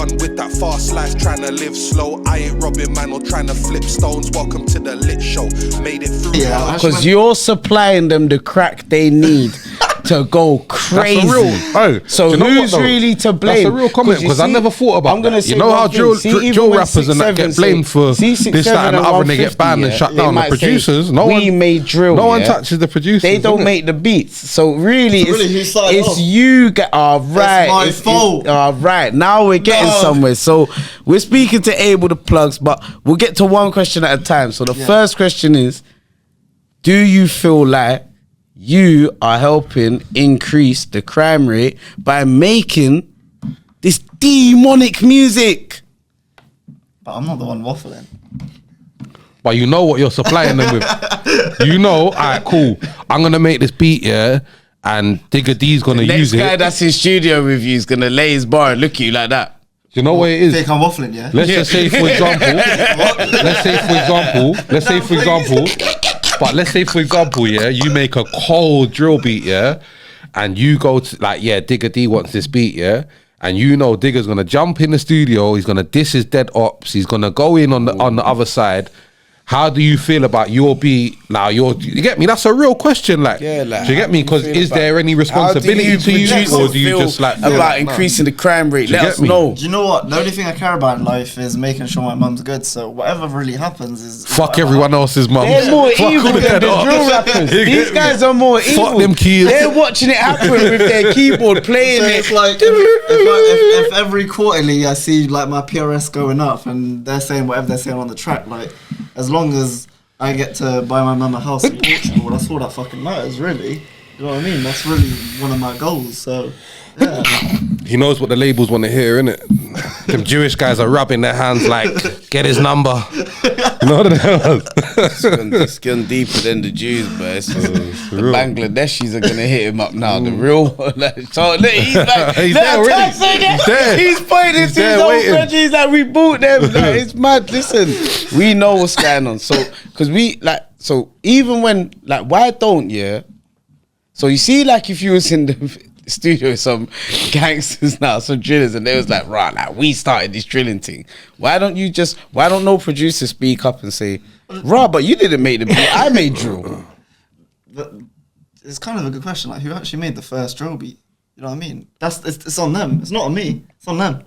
Done with that fast life, trying to live slow. I ain't robbing man or trying to flip stones. Welcome to the lit show. Made it through. Yeah, because you're supplying them the crack they need to go crazy. So who's really to blame? That's a real comment, because I never thought about that. You know how drill rappers and that get blamed for this, that, and the other, and they get banned and shut down. The producers, no one touches the producers. They don't make the beats. So really, it's you. Right, it's my fault. Right, now we're getting somewhere. So we're speaking to Abel the plugs, but we'll get to one question at a time. So the first question is, do you feel like you are helping increase the crime rate by making this demonic music? But I'm not the one waffling. But you know what you're supplying them with. You know, alright, cool. I'm gonna make this beat, and Digger D's gonna use it. Next guy that's in studio with you is gonna lay his bar and look at you like that. Do you know what it is? Think I'm waffling, yeah? Let's just say, for example, you make a cold drill beat, and you go to, like, Digger D wants this beat, and you know Digger's gonna jump in the studio, he's gonna diss his dead ops, he's gonna go in on the other side. How do you feel about your beat now? You get me? That's a real question. Like, do you get me? Because is there any responsibility to you, or do you just like about increasing the crime rate? Let us know. Do you know what? The only thing I care about in life is making sure my mum's good. So whatever really happens is fuck everyone else's mum. They're more evil than the drill rappers. These guys are more evil. Fuck them kids. They're watching it happen with their keyboard playing it. It's like if every quarterly I see like my PRS going up and they're saying whatever they're saying on the track, like, as long as I get to buy my mum a house in Portugal, that's all that fucking matters, really. You know what I mean? That's really one of my goals. So, yeah. He knows what the labels want to hear, innit? Them Jewish guys are rubbing their hands like, get his number. You know what It's gone deeper than the Jews, but the Bangladeshis are gonna hit him up now. The real, so he's like, he's there already. He's there. He's pointing to his old friends. He's like, we bought them. Like, it's mad. Listen, we know what's going on. So, because so even when why don't So you see, like, if you was in the studio with some gangsters now, some drillers, and they was like, right, like, we started this drilling thing. Why don't no producer speak up and say, right, but you didn't make the beat, I made drill? It's kind of a good question. Like, who actually made the first drill beat? You know what I mean? It's on them. It's not on me. It's on them.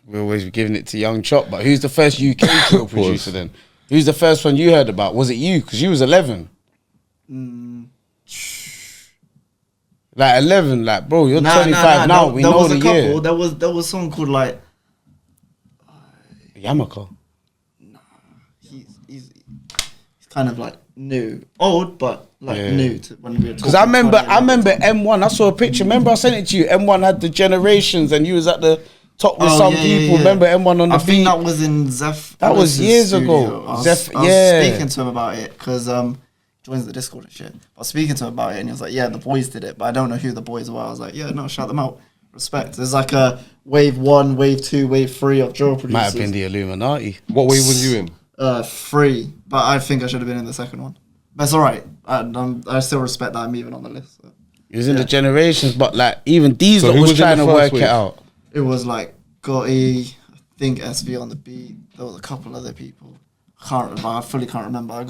We're always giving it to Young Chop, but who's the first UK drill producer then? Who's the first one you heard about? Was it you? Because you was 11. Like 11, like, bro, you're 25 now. We know the year. There was someone called like Yamaka. Nah, he's kind of like new, old, but like new to when we were talking. Because I remember M1. I saw a picture. Remember I sent it to you. M1 had the Generations, and you was at the top with some people. Yeah. Remember M1 on the beat? I think that was in Zeph. That was years ago. I was speaking to him about it because joins the Discord and shit. I was speaking to him about it and he was like, yeah, the boys did it, but I don't know who the boys were. I was like, yeah, no, shout them out. Respect. There's like a wave 1, wave 2, wave 3 of drill producers. Might have been the Illuminati. What wave was you in? 3, but I think I should have been in the second one. But it's alright. I still respect that I'm even on the list. So. He was in the Generations, but like even these lot was trying to work it out. It was like Gotti, I think SV on the beat. There was a couple other people. I fully can't remember.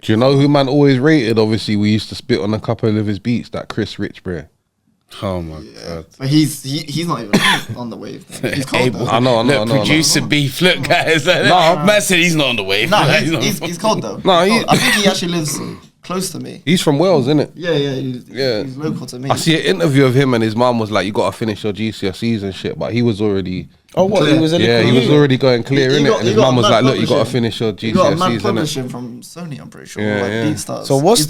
Do you know who man always rated? Obviously, we used to spit on a couple of his beats. That Chris Richbury. Oh my god! But he's not even on the wave. He's cold though. I know. Producer beef. Look, guys. Man said he's not on the wave. No, he's cold though. No, I think he actually lives close to me. He's from Wales, isn't it? Yeah. He's local to me. I see an interview of him and his mum was like, "You got to finish your GCSEs and shit," but he was already. Oh, what? Clear. He was already going clear, innit? And his mum was like, "Look, you got to finish your GCSEs." He got a mad publishing from Sony, I'm pretty sure. BeatStars. So what's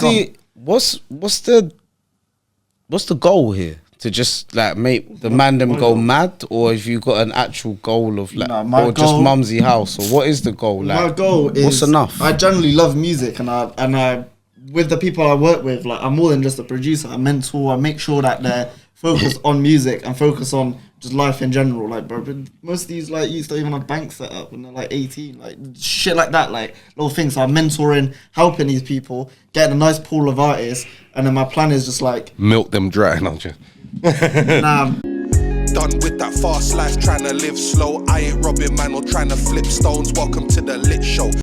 the goal here? To just like make the mandem go mad, or if you got an actual goal of like, or just Mumsy House, or what is the goal? Like, my goal is what's enough? I generally love music, and I with the people I work with, like, I'm more than just a producer. I mentor. I make sure that they're focused on music and focus on just life in general. Like, bro, most of these like youths don't even have banks set up when they're like 18, like shit like that, like little things. So I'm mentoring, helping these people, getting a nice pool of artists, and then my plan is just like milk them dry, don't you? Nah. Done with that Fast life trying to live slow. I ain't robbing man or trying to flip stones. Welcome to the lit show.